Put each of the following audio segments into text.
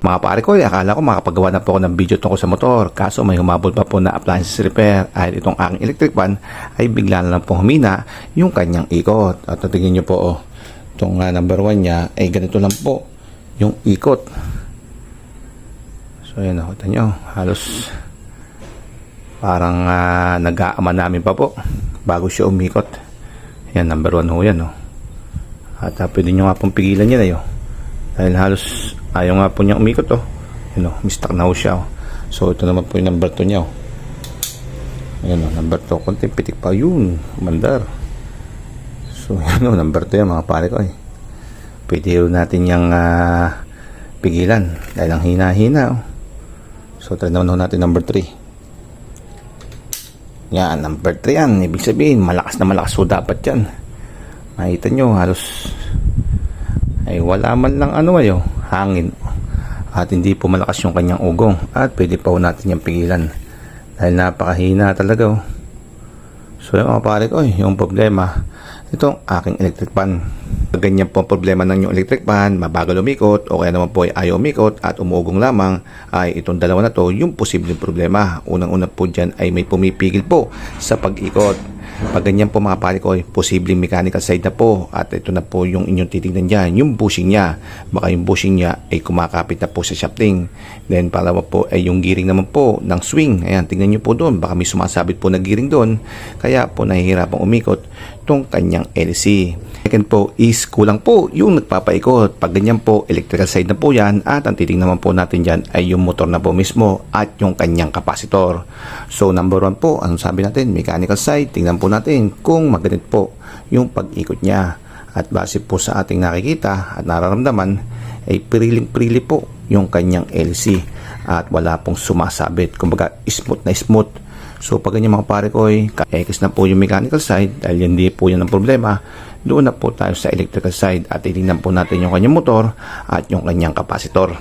Mga pare ko, akala ko makapagawa na po ako ng video tungkol sa motor. Kaso may humabol pa po na appliances repair. Ay itong aking electric fan ay bigla na lang po humina yung kanyang ikot. At tingin nyo po, itong number 1 niya ay ganito lang po yung ikot. So yan, nakita nyo, halos parang nag-aama namin pa po bago siya umikot. Yan, number 1 ho yan. At pwede nyo nga pong pigilan yan ayo. Dahil halos ayaw nga po niya umikot mistuck na ho siya. So ito naman po yung number 2 niya. Ayan number 2, konti pitik pa yun, mandar. So yan number 2 yan mga pare ko Pwede natin yung pigilan dahil ang hina-hina So try naman natin number 3. Yan, number 3 yan. Ibig sabihin malakas na malakas so dapat yan. Makita nyo halos ay wala man lang hangin at hindi po malakas yung kanyang ugong at pwede pa natin yung pigilan dahil napakahina talaga So yung mga pare ko yung problema itong aking electric fan. Ganyan po ang problema ng yung electric fan, mabagal umikot o kaya naman po ay ayaw umikot at umuugong lamang, ay itong dalawa na to yung posibleng problema. Unang-una po dyan ay may pumipigil po sa pag-ikot. Pag ganyan po mga pare ko, posibleng mechanical side na po at ito na po yung inyong titignan dyan, yung bushing niya. Baka yung bushing niya ay kumakapit na po sa shafting. Then palawa po ay yung gearing naman po ng swing. Ayan, tingnan nyo po doon, baka may sumasabit po na gearing doon, kaya po nahihirapang umikot itong kanyang LC. Second po is kulang po yung nagpapaikot. Pag ganyan po, electrical side na po yan at ang titignan naman po natin dyan ay yung motor na po mismo at yung kanyang kapasitor. So number 1 po, anong sabi natin? Mechanical side. Tingnan po natin kung magalit po yung pag-ikot niya. At base po sa ating nakikita at nararamdaman ay piriling-pirili po yung kanyang LC at wala pong sumasabit. Kumbaga smooth na smooth. So pag ganyan mga pare ko X na po yung mechanical side dahil hindi po yan ang problema. Doon na po tayo sa electrical side at titingnan po natin yung kanyang motor at yung kanyang kapasitor.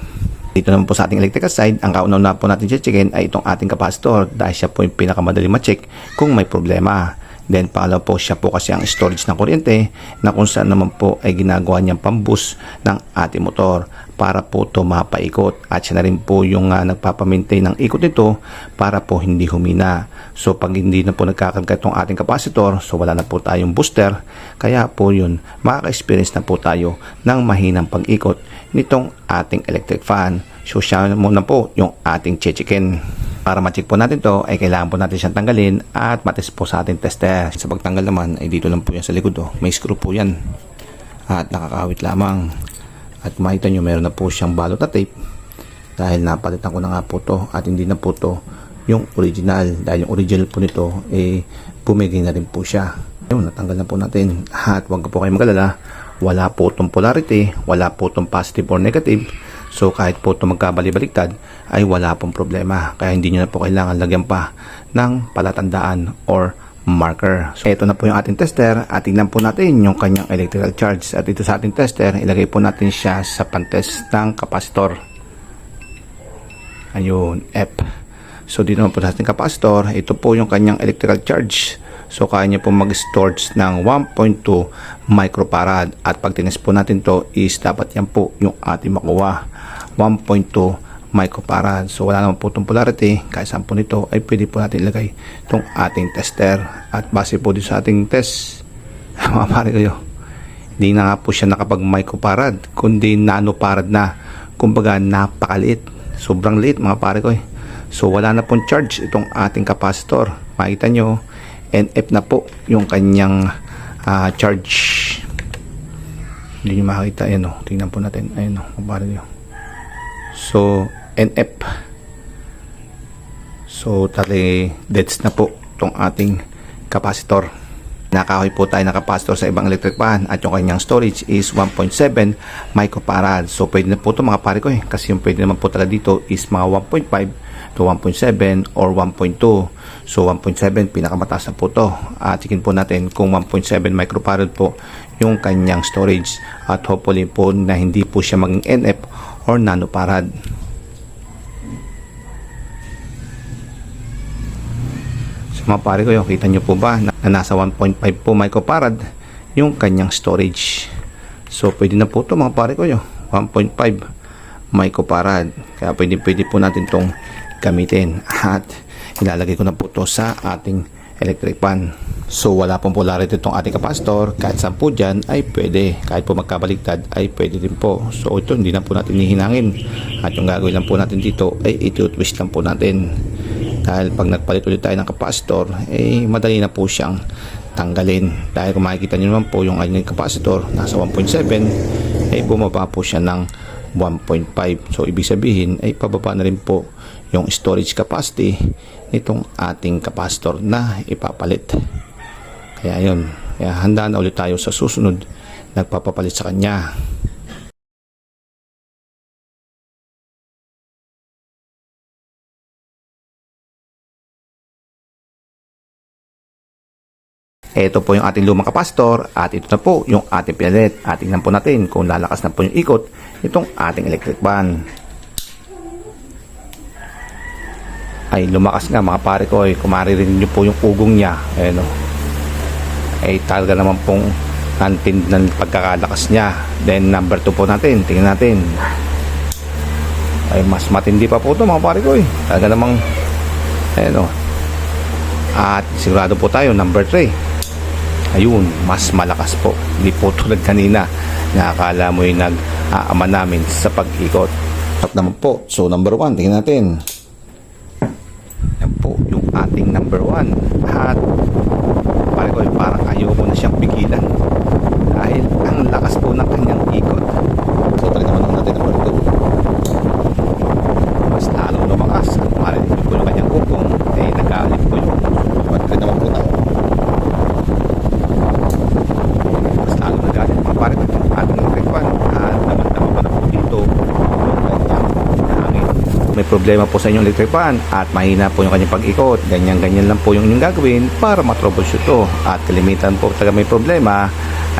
Dito naman po sa ating electrical side, ang kauna-una po natin checkin ay itong ating kapasitor dahil siya po yung pinakamadali ma-check kung may problema. Then pangalawa po, siya po kasi ang storage ng kuryente na kung saan naman po ay ginagawa niyang pamboost ng ating motor para po ito mapaikot at siya na rin po yung nagpapamaintain ng ikot nito para po hindi humina. So pag hindi na po nagkakarga itong ating kapasitor, so wala na po tayong booster, kaya po yun makaka-experience na po tayo ng mahinang pag-ikot nitong ating electric fan. So siya muna po yung ating checkin. Para ma-check po natin to ay kailangan po natin siyang tanggalin at matest po sa ating tester. Sa pagtanggal naman ay dito lang po yan sa likod may screw po yan at nakakawit lamang. At makita nyo meron na po siyang balot na tape dahil napalitan ko na nga po to at hindi na po to yung original dahil yung original po nito pumigay na rin po siya. Ayun, natanggal na po natin at huwag po kayo magalala, wala po itong polarity, wala po itong positive or negative. So kahit po ito magkabali-baliktad ay wala pong problema. Kaya hindi nyo na po kailangan lagyan pa ng palatandaan or marker. So ito na po yung ating tester at tingnan po natin yung kanyang electrical charge. At ito sa ating tester, ilagay po natin siya sa pantest ng kapasitor. Ayun, F. So dito naman po sa ating kapasitor, ito po yung kanyang electrical charge. So kaya niya po mag-storage ng 1.2 microfarad at pag tinest po natin to is dapat yan po yung ating makuha 1.2 microfarad. So wala naman po itong polarity, kaya saan po nito ay pwede po natin ilagay itong ating tester at base po din sa ating test mga pare kayo, hindi na nga po siya nakapag microfarad kundi nanofarad na. Kumbaga napakaliit, sobrang liit mga pare ko So wala na pong charge itong ating kapasitor. Makita nyo NF na po yung kanyang charge. Hindi nyo makakita. Ayan tingnan po natin. Ayan mabara nyo. So NF. So tali deads na po itong ating kapasitor. Nakahoy po tayo ng kapasitor sa ibang electric fan at yung kanyang storage is 1.7 microfarad. So pwede na po ito mga pare ko kasi yung pwede naman po talaga dito is mga 1.5 to 1.7 or 1.2. So 1.7 pinakamataas na po to. At checkin po natin kung 1.7 microfarad po yung kanyang storage at hopefully po na hindi po siya maging NF or nanofarad. So mga pare ko kita nyo po ba na nasa 1.5 po microfarad yung kanyang storage. So pwede na po to mga pare ko 1.5 microfarad. Kaya pwede po natin itong gamitin. At ilalagay ko na po ito sa ating electric pan. So wala pong polarity itong ating kapasitor. Kahit saan po dyan ay pwede. Kahit po magkabaligtad ay pwede din po. So ito hindi na po natin hihinangin. At yung gagawin lang po natin dito ay ito-twist lang po natin. Dahil pag nagpalit ulit tayo ng kapasitor, madali na po siyang tanggalin. Dahil kung makikita nyo naman po yung ating kapasitor nasa 1.7, bumaba po siya ng 1.5. So ibig sabihin ay pababa na rin po yung storage capacity nitong ating kapasitor na ipapalit. Kaya yun, handa na ulit tayo sa susunod nagpapapalit sa kanya. Ito po yung ating lumang kapasitor at ito na po yung ating pinalit. At tingnan po natin kung lalakas na po yung ikot itong ating electric fan. Ay lumakas nga mga pare ko. Kung maririnig nyo po yung ugong niya, talaga naman pong nantind ng pagkakalakas niya. Then number 2 po natin, tingnan natin. Ay mas matindi pa po ito mga pare ko. Talaga namang at sigurado po tayo number 3. Ayun, mas malakas po. Hindi po tulad kanina na akala mo yung nag-aama namin sa pag-ikot. At naman po, so number 1, tingnan natin. Yan po yung ating number 1. At parang ayaw ko na siyang pigilan dahil ang lakas po ng kanyang ikot. So try naman natin number 2. Mas lalong lumakas. At marinig po yung kanyang ugong, nag-aalit po yung try naman po tayo. Pare ko yung ating electric fan at naman pa na po dito may problema po sa inyong electric fan at mahina po yung kanyang pag-ikot, ganyan lang po yung inyong gagawin para matroubleshoot to. At kalimitan po talaga may problema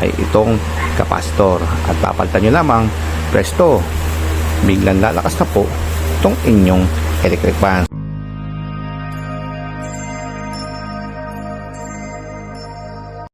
ay itong kapasitor at papalitan nyo lamang, presto, biglang lalakas na po itong inyong electric fan.